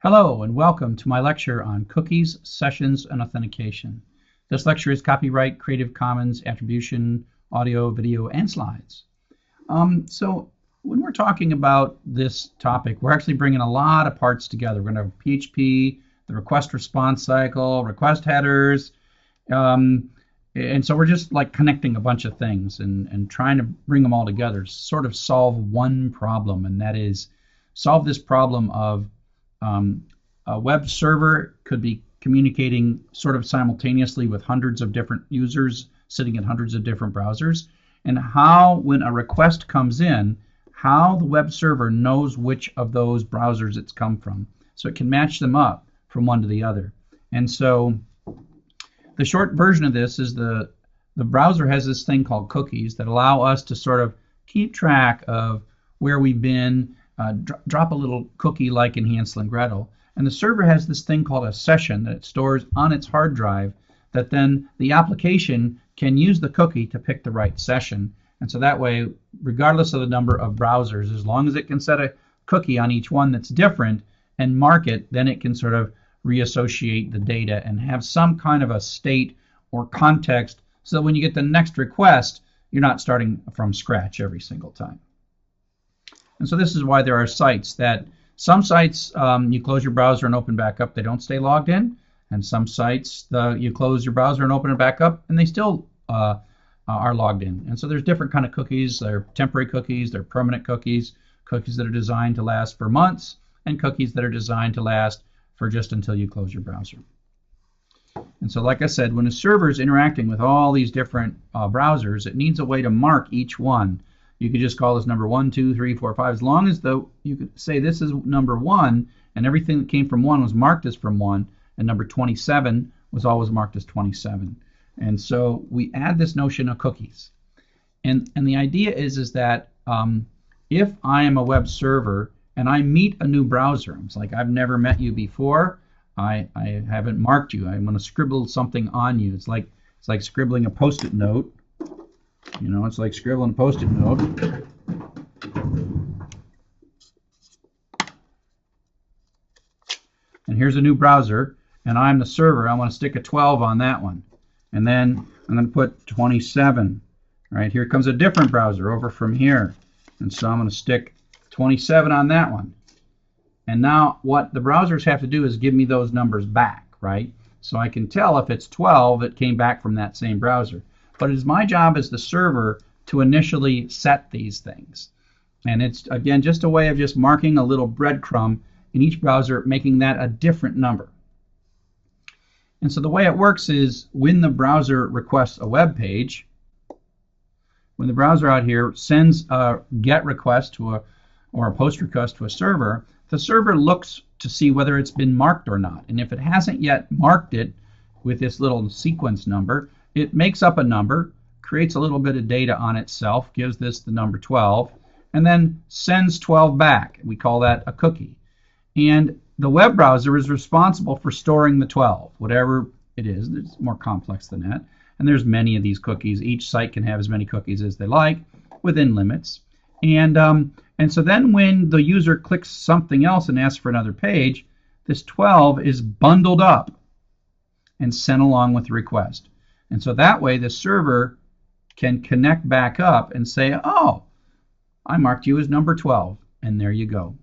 Hello and welcome to my lecture on cookies, sessions, and authentication. This lecture is copyright Creative Commons Attribution, audio, video, and slides. So when we're talking about this topic, we're actually bringing a lot of parts together. We're going to have PHP, the request response cycle, request headers, and so we're just like connecting a bunch of things and trying to bring them all together, sort of solve one problem, and that is solve this problem of a web server could be communicating sort of simultaneously with hundreds of different users sitting in hundreds of different browsers, and how, when a request comes in, how the web server knows which of those browsers it's come from, so it can match them up from one to the other. And so the short version of this is the browser has this thing called cookies that allow us to sort of keep track of where we've been, drop a little cookie like in Hansel and Gretel. And the server has this thing called a session that it stores on its hard drive that then the application can use the cookie to pick the right session. And so that way, regardless of the number of browsers, as long as it can set a cookie on each one that's different and mark it, then it can sort of reassociate the data and have some kind of a state or context so that when you get the next request, you're not starting from scratch every single time. And so this is why there are sites that, some sites you close your browser and open back up, they don't stay logged in. And some sites you close your browser and open it back up and they still are logged in. And so there's different kind of cookies. There are temporary cookies, there are permanent cookies, cookies that are designed to last for months, and cookies that are designed to last for just until you close your browser. And so like I said, when a server is interacting with all these different browsers, it needs a way to mark each one. You could just call this number 1, 2, 3, 4, 5. As long as you could say this is number 1, and everything that came from 1 was marked as from 1, and number 27 was always marked as 27. And so we add this notion of cookies. And the idea is that if I am a web server and I meet a new browser, it's like I've never met you before, I haven't marked you, I'm going to scribble something on you. It's like scribbling a post-it note. You know, it's like scribbling a post-it note. And here's a new browser, and I'm the server. I want to stick a 12 on that one. And then I'm going to put 27. Right, here comes a different browser over from here. And so I'm going to stick 27 on that one. And now what the browsers have to do is give me those numbers back, right? So I can tell if it's 12, it came back from that same browser. But it is my job as the server to initially set these things. And it's, again, just a way of just marking a little breadcrumb in each browser, making that a different number. And so the way it works is when the browser requests a web page, when the browser out here sends a GET request to or a POST request to a server, the server looks to see whether it's been marked or not. And if it hasn't yet marked it with this little sequence number, it makes up a number, creates a little bit of data on itself, gives this the number 12, and then sends 12 back. We call that a cookie. And the web browser is responsible for storing the 12, whatever it is. It's more complex than that. And there's many of these cookies. Each site can have as many cookies as they like within limits. And so then when the user clicks something else and asks for another page, this 12 is bundled up and sent along with the request. And so that way the server can connect back up and say, oh, I marked you as number 12, and there you go.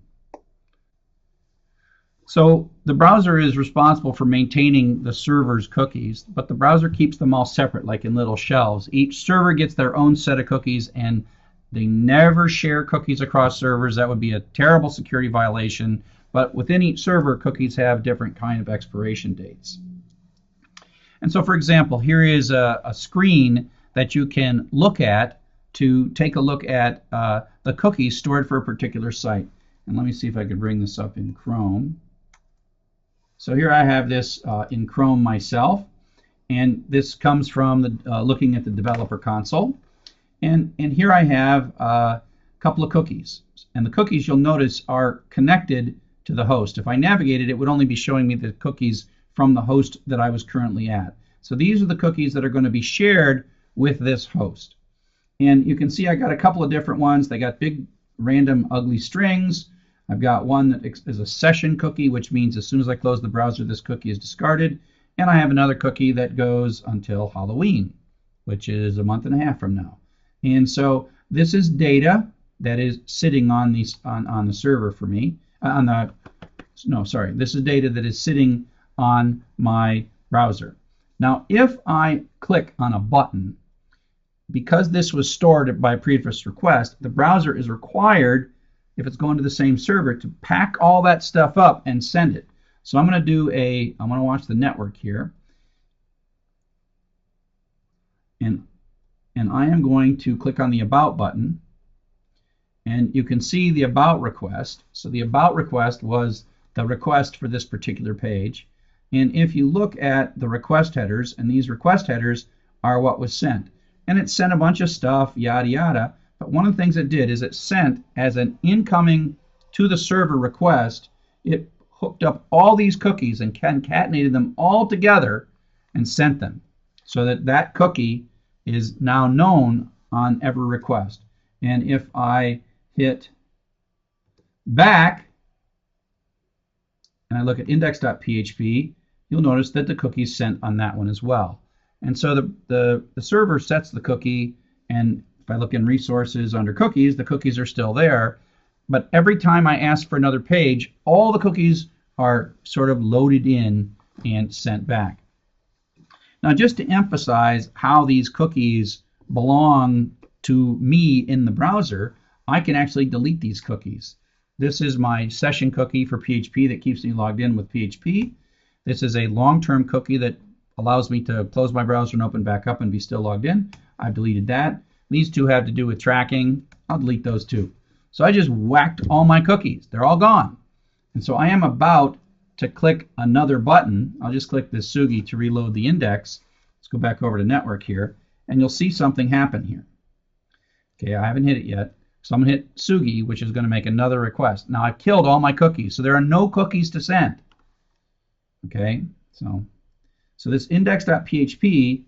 So the browser is responsible for maintaining the server's cookies, but the browser keeps them all separate, like in little shelves. Each server gets their own set of cookies, and they never share cookies across servers. That would be a terrible security violation. But within each server, cookies have different kind of expiration dates. And so, for example, here is a screen that you can look at to take a look at the cookies stored for a particular site. And let me see if I can bring this up in Chrome. So here I have this in Chrome myself. And this comes from looking at the developer console. And here I have a couple of cookies. And the cookies, you'll notice, are connected to the host. If I navigated, it would only be showing me the cookies from the host that I was currently at. So these are the cookies that are going to be shared with this host. And you can see I got a couple of different ones. They got big random ugly strings. I've got one that is a session cookie, which means as soon as I close the browser, this cookie is discarded. And I have another cookie that goes until Halloween, which is a month and a half from now. And so this is data that is sitting on the server for me. This is data that is sitting on my browser. Now, if I click on a button, because this was stored by previous request, the browser is required, if it's going to the same server, to pack all that stuff up and send it. So I'm going to watch the network here. And I am going to click on the About button. And you can see the About request. So the About request was the request for this particular page. And if you look at the request headers, and these request headers are what was sent. And it sent a bunch of stuff, yada, yada. But one of the things it did is it sent as an incoming to the server request, it hooked up all these cookies and concatenated them all together and sent them. So that cookie is now known on every request. And if I hit back and I look at index.php, you'll notice that the cookie is sent on that one as well. And so the server sets the cookie, and if I look in resources under cookies, the cookies are still there. But every time I ask for another page, all the cookies are sort of loaded in and sent back. Now, just to emphasize how these cookies belong to me in the browser, I can actually delete these cookies. This is my session cookie for PHP that keeps me logged in with PHP. This is a long-term cookie that allows me to close my browser and open back up and be still logged in. I've deleted that. These two have to do with tracking. I'll delete those too. So I just whacked all my cookies. They're all gone. And so I am about to click another button. I'll just click this Sugi to reload the index. Let's go back over to network here, and you'll see something happen here. Okay, I haven't hit it yet. So I'm going to hit Sugi, which is going to make another request. Now I've killed all my cookies, so there are no cookies to send. Okay, so this index.php,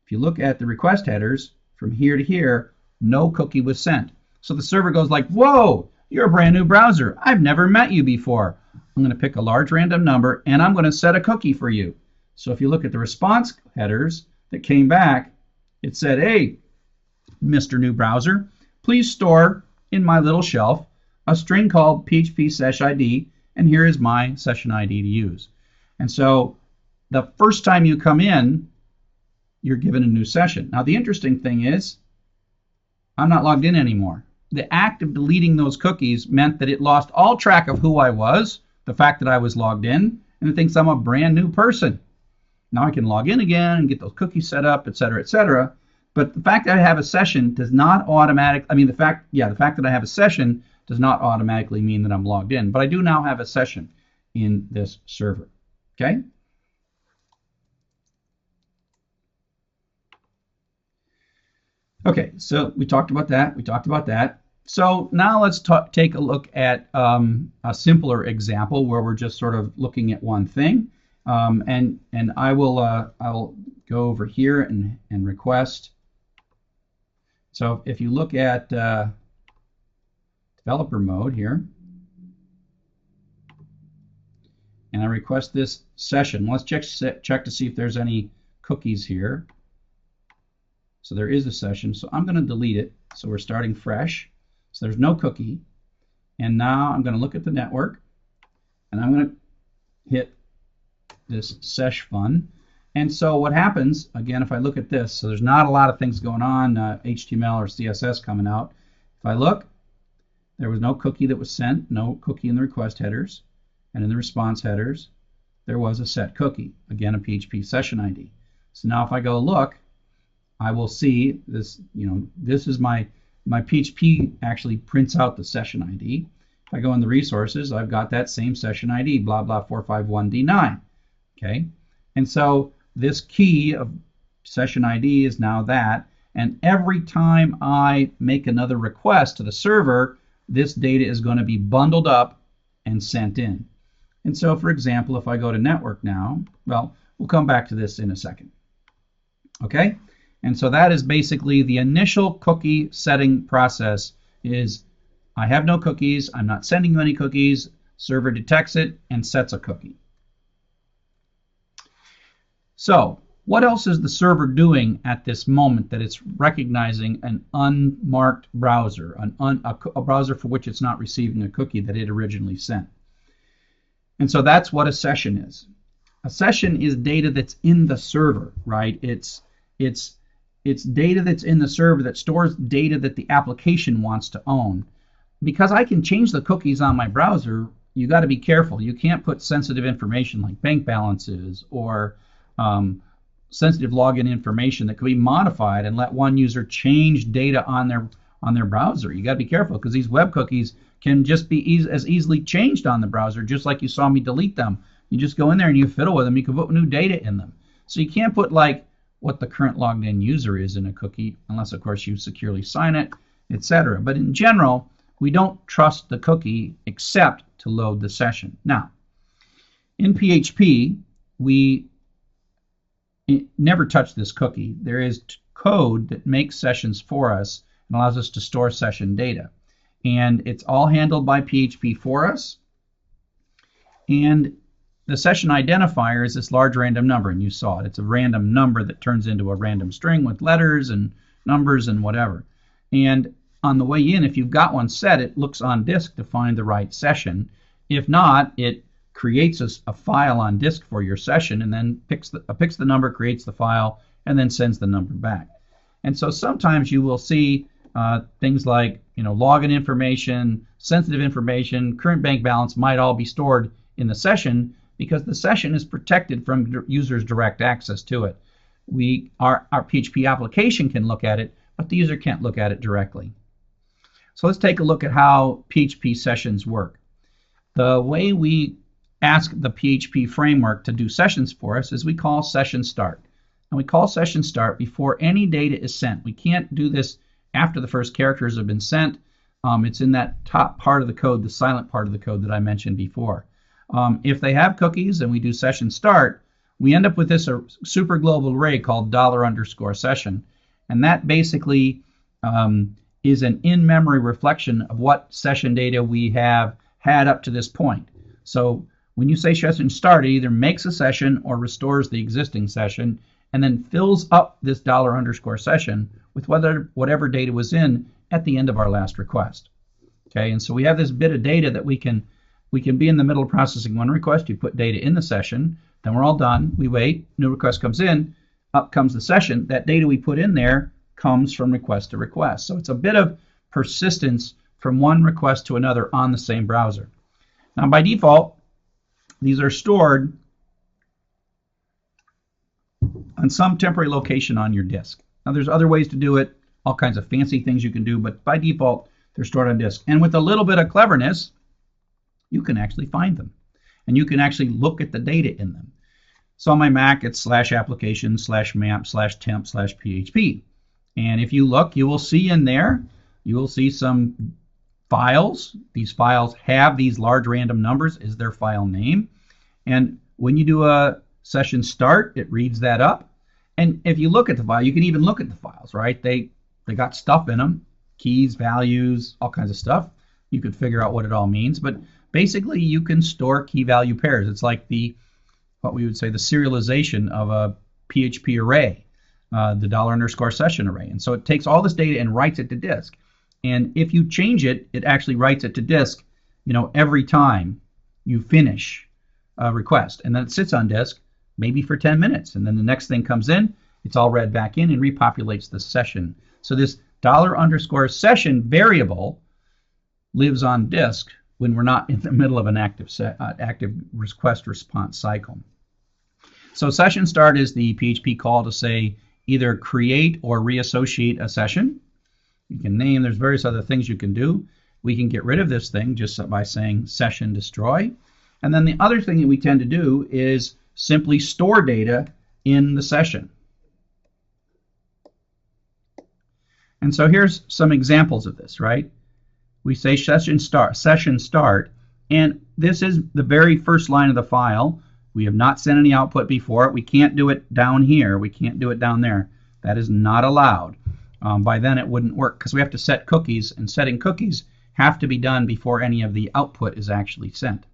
if you look at the request headers from here to here, no cookie was sent. So the server goes like, whoa, you're a brand new browser. I've never met you before. I'm going to pick a large random number, and I'm going to set a cookie for you. So if you look at the response headers that came back, it said, hey, Mr. New Browser, please store in my little shelf a string called PHP sesh ID, and here is my session ID to use. And so the first time you come in, you're given a new session. Now the interesting thing is, I'm not logged in anymore. The act of deleting those cookies meant that it lost all track of who I was, the fact that I was logged in, and it thinks I'm a brand new person. Now I can log in again and get those cookies set up, etc., etc. But the fact that I have a session does not automatically, the fact that I have a session does not automatically mean that I'm logged in. But I do now have a session in this server. Okay? Okay, so we talked about that. So now let's take a look at a simpler example where we're just sort of looking at one thing. And I'll go over here and request. So if you look at developer mode here, and I request this session, let's check to see if there's any cookies here. So there is a session, so I'm going to delete it. So we're starting fresh. So there's no cookie. And now I'm going to look at the network, and I'm going to hit this sesh fun. And so what happens, again, if I look at this, so there's not a lot of things going on, HTML or CSS coming out. If I look, there was no cookie that was sent, no cookie in the request headers, and in the response headers, there was a set cookie, again, a PHP session ID. So now if I go look, I will see this, this is my PHP actually prints out the session ID. If I go in the resources, I've got that same session ID, blah, blah, 451D9. Okay, and so this key of session ID is now that, and every time I make another request to the server, this data is going to be bundled up and sent in. And so, for example, if I go to network now, well, we'll come back to this in a second. Okay, and so that is basically the initial cookie setting process is I have no cookies. I'm not sending you any cookies. Server detects it and sets a cookie. So what else is the server doing at this moment that it's recognizing an unmarked browser, a browser for which it's not receiving a cookie that it originally sent? And so that's what a session is. A session is data that's in the server, right? It's data that's in the server that stores data that the application wants to own. Because I can change the cookies on my browser, you got to be careful. You can't put sensitive information like bank balances or sensitive login information that could be modified and let one user change data on their browser. You got to be careful because these web cookies can just be as easily changed on the browser, just like you saw me delete them. You just go in there and you fiddle with them. You can put new data in them. So you can't put like what the current logged in user is in a cookie, unless of course you securely sign it, etc. But in general, we don't trust the cookie except to load the session. Now, in PHP, we never touch this cookie. There is code that makes sessions for us and allows us to store session data. And it's all handled by PHP for us. And the session identifier is this large random number, and you saw it. It's a random number that turns into a random string with letters and numbers and whatever. And on the way in, if you've got one set, it looks on disk to find the right session. If not, it creates a file on disk for your session and then picks the number, creates the file, and then sends the number back. And so sometimes you will see things like login information, sensitive information, current bank balance might all be stored in the session because the session is protected from users' direct access to it. Our PHP application can look at it, but the user can't look at it directly. So let's take a look at how PHP sessions work. The way we ask the PHP framework to do sessions for us is we call session start. And we call session start before any data is sent. We can't do this after the first characters have been sent. It's in that top part of the code, the silent part of the code that I mentioned before. If they have cookies and we do session start, we end up with this super global array called $_session. And that basically is an in-memory reflection of what session data we have had up to this point. So when you say session start, it either makes a session or restores the existing session and then fills up this $_session with whatever data was in at the end of our last request. Okay, and so we have this bit of data that we can be in the middle of processing one request. You put data in the session, then we're all done. We wait, new request comes in, up comes the session. That data we put in there comes from request to request. So it's a bit of persistence from one request to another on the same browser. Now by default, these are stored on some temporary location on your disk. Now there's other ways to do it, all kinds of fancy things you can do, but by default, they're stored on disk. And with a little bit of cleverness, you can actually find them. And you can actually look at the data in them. So on my Mac, it's /application/map/temp/php. And if you look, you will see in there, you will see some files. These files have these large random numbers is their file name. And when you do a session start, it reads that up. And if you look at the file, you can even look at the files, right? They got stuff in them, keys, values, all kinds of stuff. You could figure out what it all means. But basically, you can store key value pairs. It's like what we would say the serialization of a PHP array, the $_session array. And so it takes all this data and writes it to disk. And if you change it, it actually writes it to disk, every time you finish a request. And then it sits on disk maybe for 10 minutes. And then the next thing comes in, it's all read back in and repopulates the session. So this $_session variable lives on disk when we're not in the middle of an active request response cycle. So session start is the PHP call to say either create or reassociate a session. You can name, there's various other things you can do. We can get rid of this thing just by saying session destroy. And then the other thing that we tend to do is simply store data in the session. And so here's some examples of this, right? We say session start, and this is the very first line of the file. We have not sent any output before. We can't do it down here. We can't do it down there. That is not allowed. By then it wouldn't work because we have to set cookies, and setting cookies have to be done before any of the output is actually sent.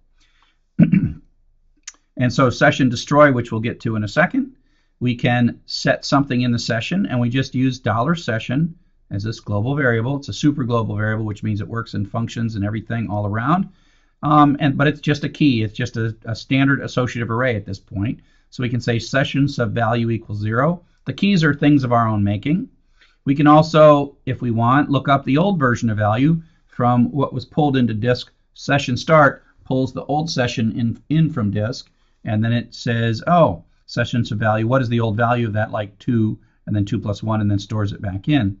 And so session destroy, which we'll get to in a second, we can set something in the session, and we just use $session as this global variable. It's a super global variable, which means it works in functions and everything all around. But it's just a key. It's just a standard associative array at this point. So we can say session sub value equals 0. The keys are things of our own making. We can also, if we want, look up the old version of value from what was pulled into disk. Session start pulls the old session in from disk, and then it says, oh, session sub value, what is the old value of that, like 2, and then 2 plus 1, and then stores it back in.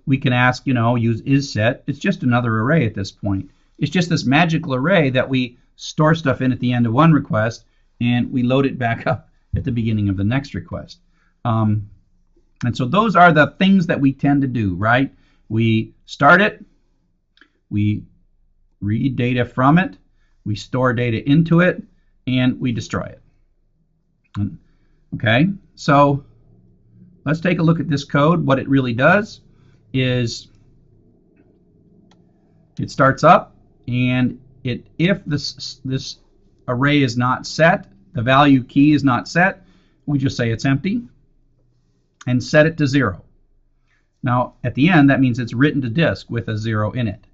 We can ask, use isSet. It's just another array at this point. It's just this magical array that we store stuff in at the end of one request, and we load it back up at the beginning of the next request. And so those are the things that we tend to do, right? We start it, we read data from it, we store data into it, and we destroy it. Okay, so let's take a look at this code. What it really does is it starts up, and if this array is not set, the value key is not set, we just say it's empty and set it to 0. Now at the end, that means it's written to disk with a 0 in it,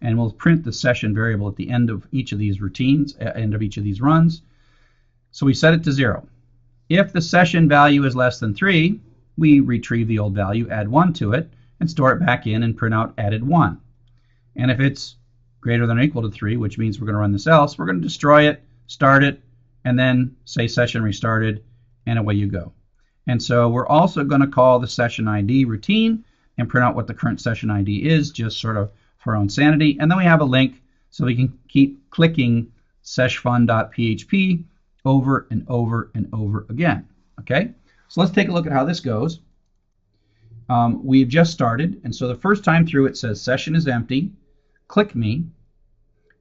and we'll print the session variable at the end of each of these routines, end of each of these runs. So we set it to 0. If the session value is less than 3, we retrieve the old value, add 1 to it, and store it back in and print out added 1. And if it's greater than or equal to 3, which means we're going to run this else, we're going to destroy it, start it, and then say session restarted, and away you go. And so we're also going to call the session ID routine and print out what the current session ID is, just sort of for our own sanity. And then we have a link so we can keep clicking seshfun.php over and over and over again. Okay, so let's take a look at how this goes. We've just started, and so the first time through it says session is empty, click me,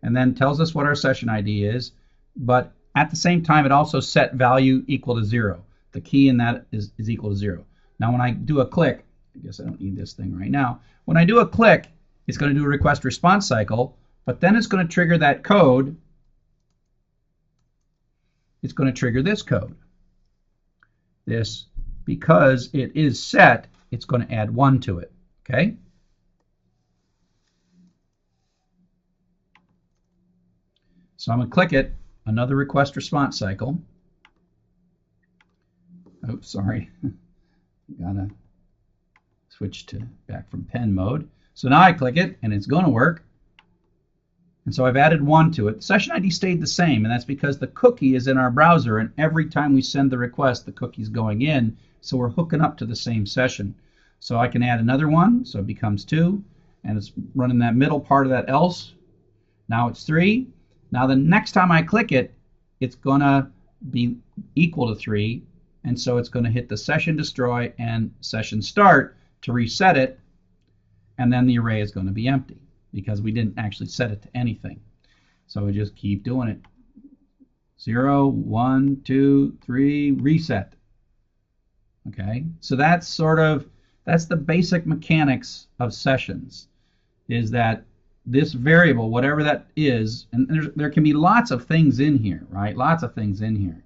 and then tells us what our session ID is, but at the same time it also set value equal to 0. The key in that is equal to 0. Now when I do a click, I guess I don't need this thing right now. When I do a click, it's going to do a request response cycle, but then it's going to trigger that code. It's going to trigger this code. This, because it is set, it's going to add 1 to it. Okay? So I'm going to click it, another request response cycle. Oops, sorry. Gotta switch to back from pen mode. So now I click it, and it's going to work. And so I've added 1 to it. The session ID stayed the same, and that's because the cookie is in our browser, and every time we send the request, the cookie's going in, so we're hooking up to the same session. So I can add another 1, so it becomes 2, and it's running that middle part of that else. Now it's 3. Now the next time I click it, it's going to be equal to 3, and so it's going to hit the session destroy and session start to reset it, and then the array is going to be empty because we didn't actually set it to anything. So we just keep doing it. 0, 1, 2, 3, reset. Okay, so that's the basic mechanics of sessions, is that this variable, whatever that is, and there can be lots of things in here, right? Lots of things in here.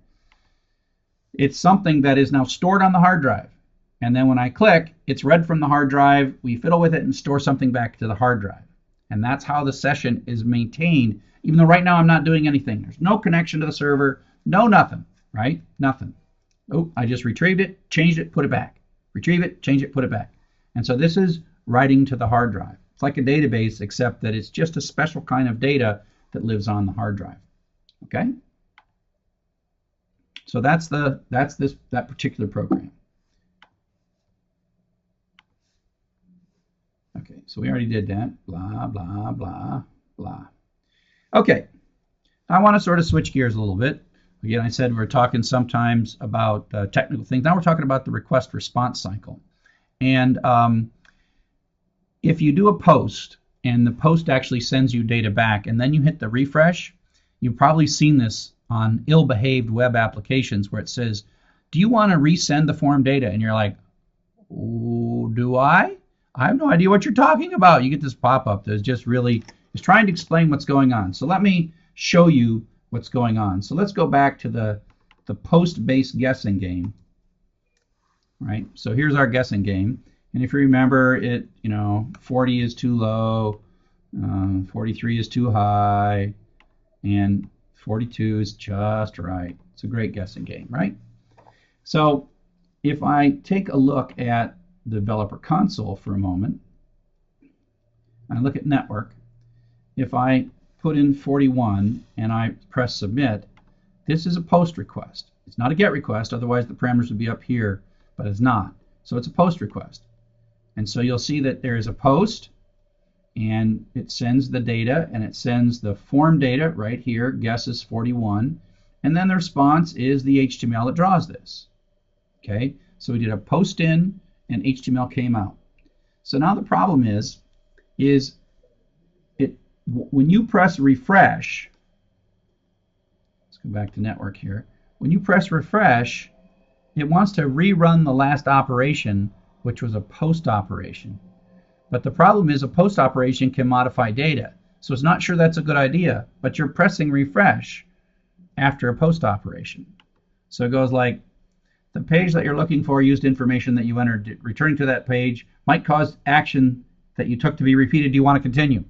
It's something that is now stored on the hard drive. And then when I click, it's read from the hard drive, we fiddle with it and store something back to the hard drive. And that's how the session is maintained, even though right now I'm not doing anything. There's no connection to the server, no nothing, right? Nothing. Oh, I just retrieved it, changed it, put it back. Retrieve it, change it, put it back. And so this is writing to the hard drive. It's like a database, except that it's just a special kind of data that lives on the hard drive. Okay? So that's that particular program. Okay, so we already did that. Blah, blah, blah, blah. Okay, I want to sort of switch gears a little bit. Again, I said we're talking sometimes about technical things. Now we're talking about the request response cycle. And if you do a post and the post actually sends you data back and then you hit the refresh, you've probably seen this on ill-behaved web applications where it says, do you want to resend the form data? And you're like, oh, do I? I have no idea what you're talking about. You get this pop-up that's just really is trying to explain what's going on. So let me show you what's going on. So let's go back to the post-based guessing game. Right? So here's our guessing game. And if you remember it, 40 is too low, 43 is too high, and 42 is just right. It's a great guessing game, right? So if I take a look at the developer console for a moment, and I look at network, if I put in 41 and I press submit, this is a post request. It's not a get request, otherwise the parameters would be up here, but it's not. So it's a post request. And so you'll see that there is a post, and it sends the data, and it sends the form data right here, guesses 41, and then the response is the HTML that draws this. Okay, so we did a post in, and HTML came out. So now the problem is when you press refresh, let's go back to network here. When you press refresh, it wants to rerun the last operation, which was a post operation. But the problem is a post operation can modify data. So it's not sure that's a good idea, but you're pressing refresh after a post operation. So it goes like, the page that you're looking for used information that you entered. Returning to that page might cause action that you took to be repeated. Do you want to continue?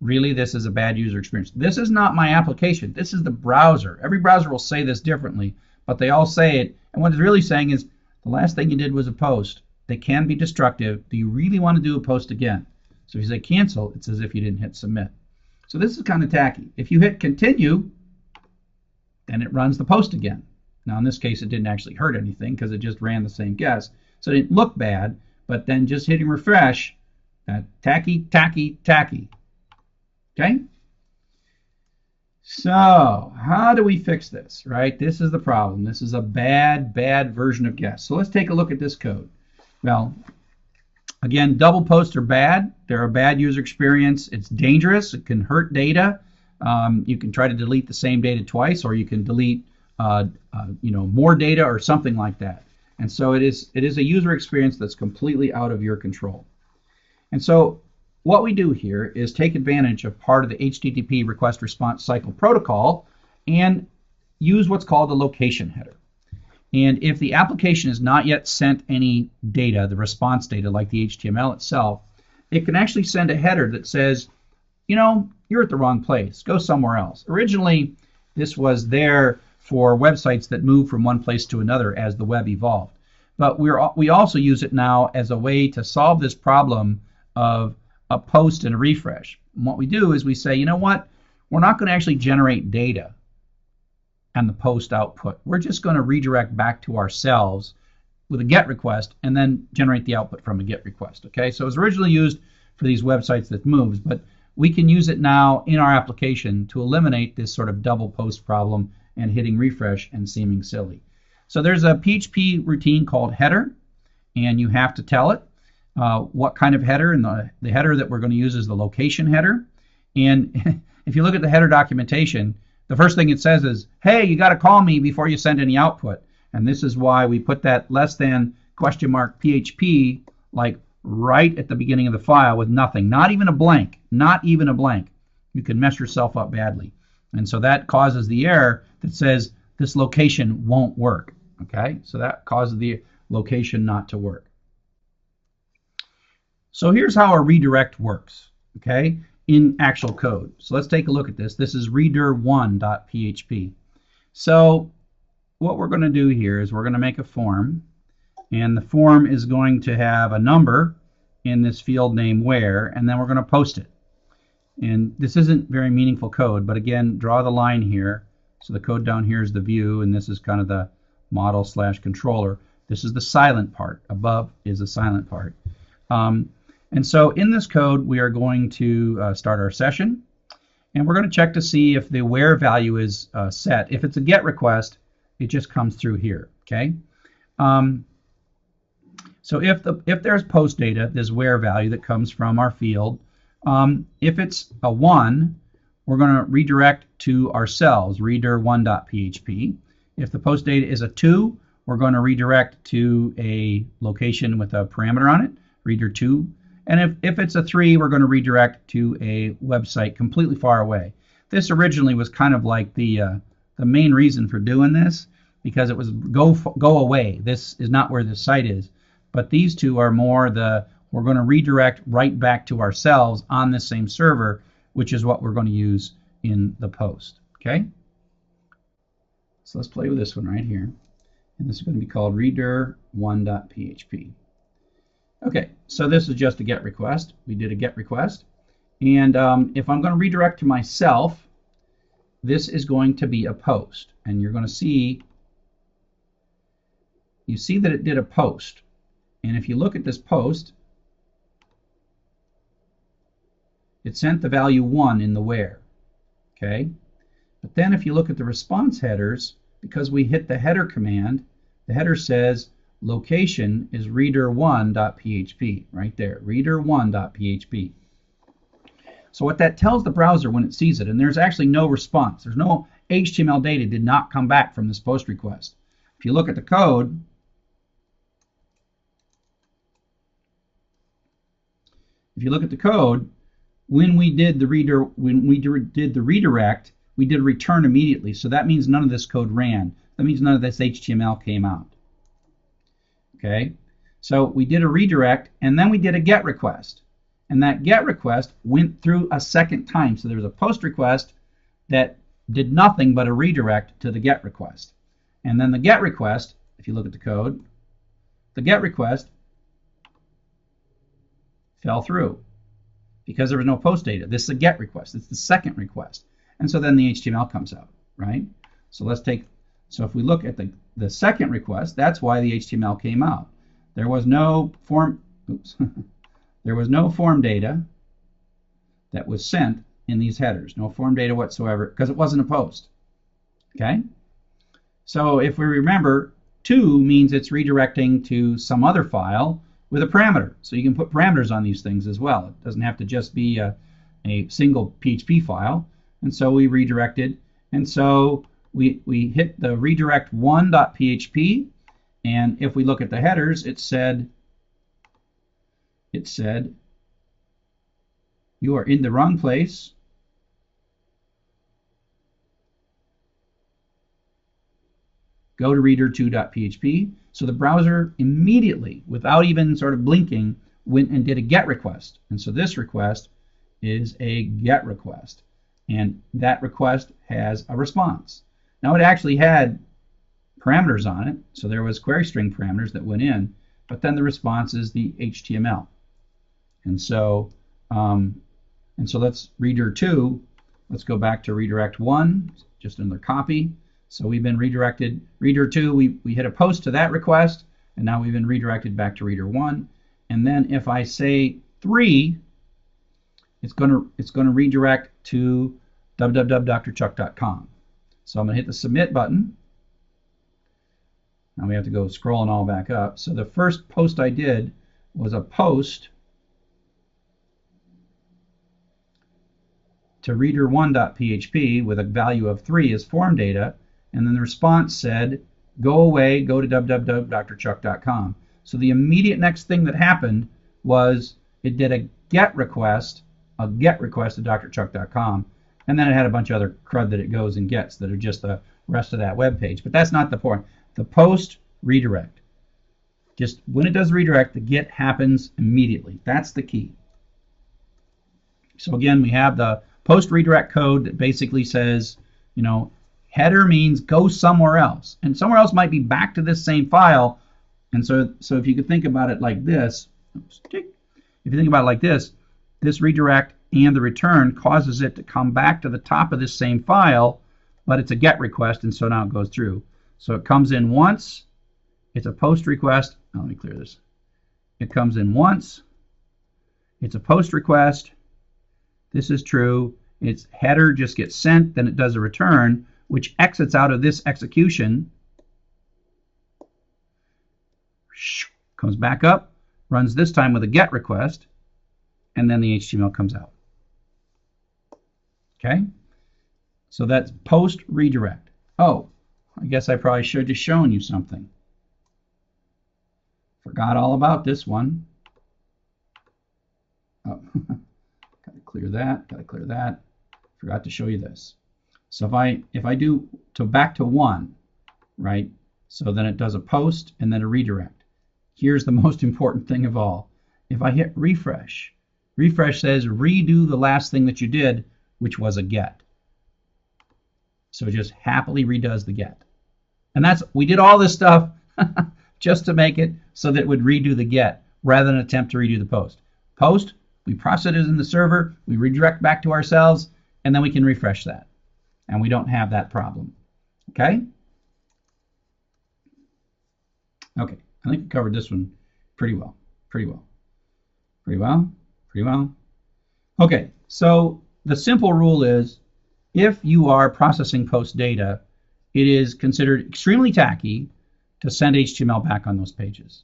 Really, this is a bad user experience. This is not my application. This is the browser. Every browser will say this differently, but they all say it. And what it's really saying is the last thing you did was a post. They can be destructive. Do you really want to do a post again? So if you say cancel, it's as if you didn't hit submit. So this is kind of tacky. If you hit continue, then it runs the post again. Now in this case, it didn't actually hurt anything because it just ran the same guess. So it didn't look bad, but then just hitting refresh, tacky, tacky, tacky. Okay? So how do we fix this, right? This is the problem. This is a bad version of guess. So let's take a look at this code. Well, again, double posts are bad. They're a bad user experience. It's dangerous. It can hurt data. You can try to delete the same data twice, or you can delete more data or something like that. And so it is a user experience that's completely out of your control. And so what we do here is take advantage of part of the HTTP request response cycle protocol and use what's called a location header. And if the application has not yet sent any data, the response data like the HTML itself, it can actually send a header that says, you're at the wrong place. Go somewhere else. Originally, this was there for websites that move from one place to another as the web evolved. But we also use it now as a way to solve this problem of a post and a refresh. And what we do is we say, you know what? We're not going to actually generate data and the post output. We're just going to redirect back to ourselves with a GET request and then generate the output from a GET request. Okay, so it was originally used for these websites that moves, but we can use it now in our application to eliminate this sort of double post problem and hitting refresh and seeming silly. So there's a PHP routine called header, and you have to tell it what kind of header, and the header that we're going to use is the location header. And if you look at the header documentation, the first thing it says is, hey, you got to call me before you send any output. And this is why we put that less than question mark PHP like right at the beginning of the file with nothing, not even a blank, not even a blank. You can mess yourself up badly. And so that causes the error that says this location won't work. Okay, so that causes the location not to work. So here's how a redirect works, okay, in actual code. So let's take a look at this. This is redir1.php. So what we're going to do here is we're going to make a form, and the form is going to have a number in this field name where, and then we're going to post it. And this isn't very meaningful code, but again, draw the line here. So the code down here is the view, and this is kind of the model/controller. This is the silent part. Above is the silent part. And so in this code, we are going to start our session, and we're going to check to see if the where value is set. If it's a GET request, it just comes through here. Okay. So if there's post data, there's where value that comes from our field. If it's a 1, we're going to redirect to ourselves, redir1.php. If the post data is a 2, we're going to redirect to a location with a parameter on it, reader 2. And if it's a 3, we're going to redirect to a website completely far away. This originally was kind of like the main reason for doing this, because it was go away. This is not where the site is. But these two are more we're going to redirect right back to ourselves on the same server, which is what we're going to use in the post. Okay? So let's play with this one right here. And this is going to be called reader1.php. Okay, so this is just a GET request. We did a GET request. And if I'm going to redirect to myself, this is going to be a post. And you're going to see, you see that it did a post. And if you look at this post, it sent the value 1 in the where. Okay? But then if you look at the response headers, because we hit the header command, the header says location is reader1.php, right there, reader1.php. So what that tells the browser when it sees it, and there's actually no response, there's no HTML data did not come back from this post request. If you look at the code, when we did the redirect, we did a return immediately. So that means none of this code ran. That means none of this HTML came out. Okay? So we did a redirect, and then we did a GET request. And that GET request went through a second time. So there was a post request that did nothing but a redirect to the GET request. And then the GET request, if you look at the code, the GET request fell through because there was no post data. This is a GET request. It's the second request. And so then the HTML comes out, right? So if we look at the second request, that's why the HTML came out. There was no form, there was no form data that was sent in these headers. No form data whatsoever, because it wasn't a post. Okay? So if we remember, 2 means it's redirecting to some other file with a parameter. So you can put parameters on these things as well. It doesn't have to just be a single PHP file. And so we redirected. And so we hit the redirect1.php. And if we look at the headers, it said, you are in the wrong place. Go to reader2.php. So the browser immediately, without even sort of blinking, went and did a GET request. And so this request is a GET request. And that request has a response. Now it actually had parameters on it. So there was query string parameters that went in. But then the response is the HTML. And so let's reader2. Let's go back to redirect1, just another copy. So we've been redirected. Reader2, we hit a post to that request, and now we've been redirected back to reader1. And then if I say 3, it's going to redirect to www.drchuck.com. So I'm going to hit the submit button. Now we have to go scrolling all back up. So the first post I did was a post to reader1.php with a value of 3 as form data. And then the response said, go away, go to www.drchuck.com. So the immediate next thing that happened was it did a GET request to drchuck.com. And then it had a bunch of other crud that it goes and gets that are just the rest of that web page. But that's not the point. The post redirect. Just when it does redirect, the GET happens immediately. That's the key. So again, we have the post redirect code that basically says, header means go somewhere else. And somewhere else might be back to this same file. And so if you could think about it like this, this redirect and the return causes it to come back to the top of this same file, but it's a GET request, and so now it goes through. So it comes in once. It's a post request. Oh, let me clear this. It comes in once. It's a post request. This is true. Its header just gets sent, then it does a return, which exits out of this execution, comes back up, runs this time with a GET request, and then the HTML comes out. Okay? So that's post redirect. Oh, I guess I probably should have shown you something. Forgot all about this one. Oh, gotta clear that, gotta clear that. Forgot to show you this. So if I do back to 1, right? So then it does a post and then a redirect. Here's the most important thing of all. If I hit refresh, refresh says redo the last thing that you did, which was a get. So it just happily redoes the get. And we did all this stuff just to make it so that it would redo the get rather than attempt to redo the post. Post, we process it in the server, we redirect back to ourselves, and then we can refresh that. And we don't have that problem. Okay? Okay, I think we covered this one pretty well. Pretty well. Pretty well. Pretty well. Okay, so the simple rule is if you are processing post data, it is considered extremely tacky to send HTML back on those pages.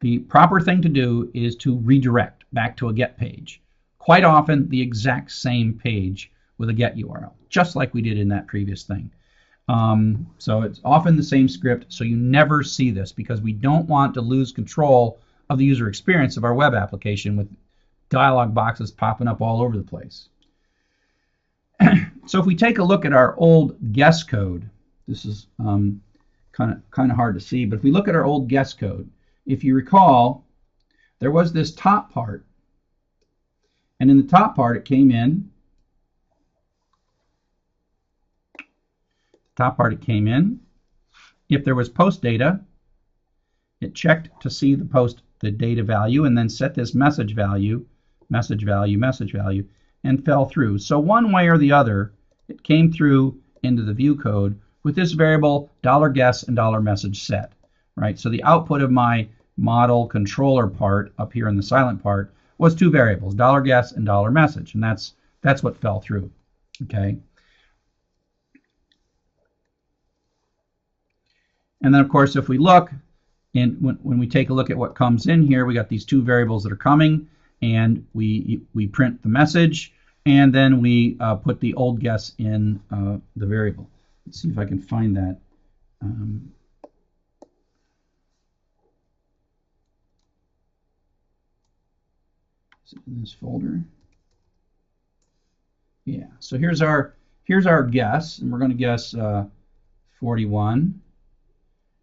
The proper thing to do is to redirect back to a get page. Quite often the exact same page with a get URL, just like we did in that previous thing. So it's often the same script, so you never see this because we don't want to lose control of the user experience of our web application with dialog boxes popping up all over the place. So if we take a look at our old guess code, this is kind of hard to see, but if we look at our old guess code, if you recall, there was this top part, and in the top part it came in. If there was post data, it checked to see the data value, and then set this message value, and fell through. So one way or the other, it came through into the view code with this variable $guess and $message set, right? So the output of my model controller part up here in the silent part was 2 variables, $guess and $message, and that's what fell through. Okay. And then of course, if we look, and when we take a look at what comes in here, we got these 2 variables that are coming, and we print the message, and then we put the old guess in the variable. Let's see if I can find that. Is it in this folder? Yeah. So here's our guess, and we're going to guess 41,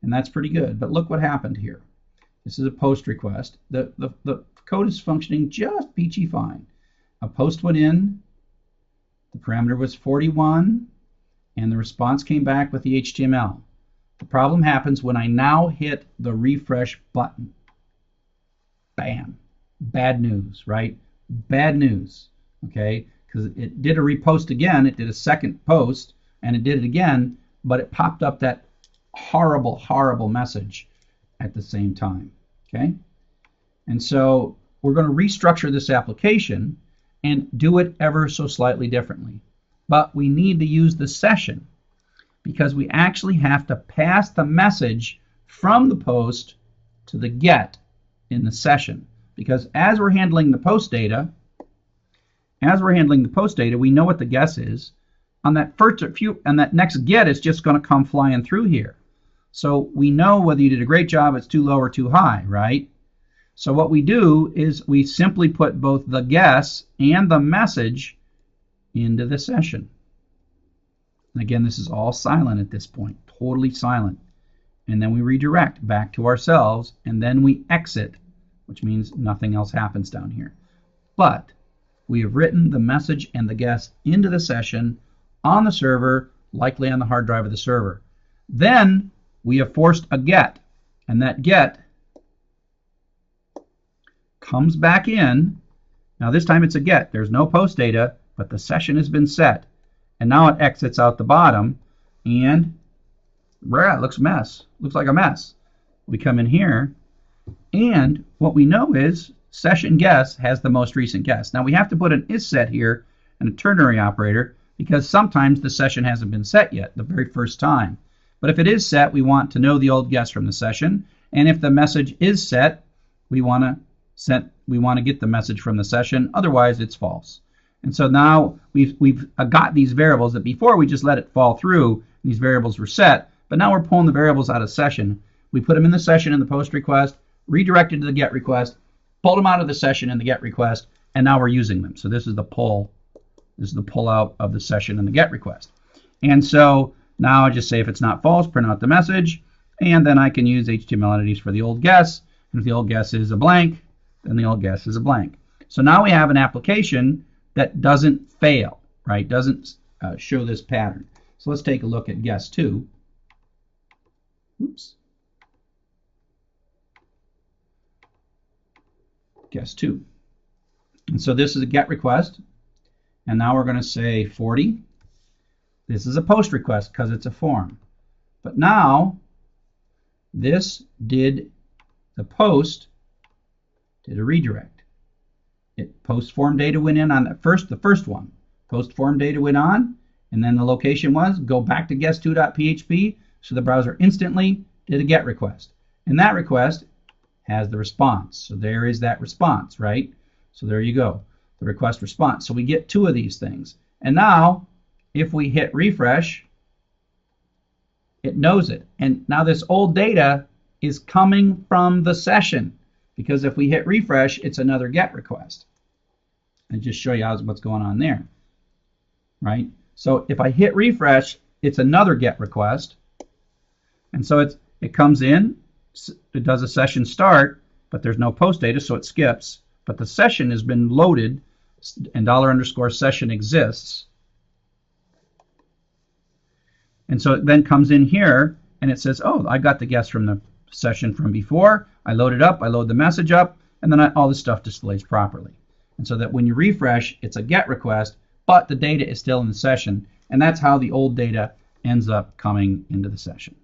and that's pretty good. But look what happened here. This is a post request. The code is functioning just peachy fine. A post went in, the parameter was 41, and the response came back with the HTML. The problem happens when I now hit the refresh button. Bam. Bad news, right? Bad news, okay? Because it did a repost again, it did a second post, and it did it again, but it popped up that horrible, horrible message at the same time, okay? And so we're going to restructure this application and do it ever so slightly differently. But we need to use the session because we actually have to pass the message from the post to the get in the session. Because as we're handling the post data, we know what the guess is. On that next get, it's just going to come flying through here. So we know whether you did a great job, it's too low or too high, right? So what we do is we simply put both the guess and the message into the session. And again, this is all silent at this point, totally silent. And then we redirect back to ourselves, and then we exit, which means nothing else happens down here. But we have written the message and the guess into the session on the server, likely on the hard drive of the server. Then we have forced a get, and that get comes back in. Now this time it's a get. There's no post data, but the session has been set. And now it exits out the bottom, and it looks like a mess. We come in here, and what we know is session guess has the most recent guess. Now we have to put an isSet here and a ternary operator because sometimes the session hasn't been set yet the very first time. But if it is set, we want to know the old guess from the session, and if the message is set, we want to get the message from the session. Otherwise, it's false. And so now we've got these variables that before we just let it fall through. These variables were set, but now we're pulling the variables out of session. We put them in the session in the post request. redirected to the GET request, pulled them out of the session in the GET request, and now we're using them. So this is the pull. This is the pull out of the session in the GET request. And so now I just say if it's not false, print out the message, and then I can use HTML entities for the old guess. And if the old guess is a blank, then the old guess is a blank. So now we have an application that doesn't fail, right? Doesn't show this pattern. So let's take a look at guess 2. Oops. Guess 2. And so this is a GET request. And now we're going to say 40. This is a POST request because it's a form. But now this did the POST did a redirect. It POST form data went in on the first one. POST form data went on, and then the location was go back to guess2.php, so the browser instantly did a GET request. And that request has the response. So there is that response, right? So there you go, the request response. So we get 2 of these things. And now if we hit refresh, it knows it. And now this old data is coming from the session, because if we hit refresh, it's another GET request. And just show you what's going on there, right? So if I hit refresh, it's another GET request. And so it comes in, it does a session start, but there's no POST data, so it skips. But the session has been loaded, and $_session exists. And so it then comes in here, and it says, oh, I got the guess from the session from before. I load it up, I load the message up, and then all this stuff displays properly. And so that when you refresh, it's a GET request, but the data is still in the session. And that's how the old data ends up coming into the session.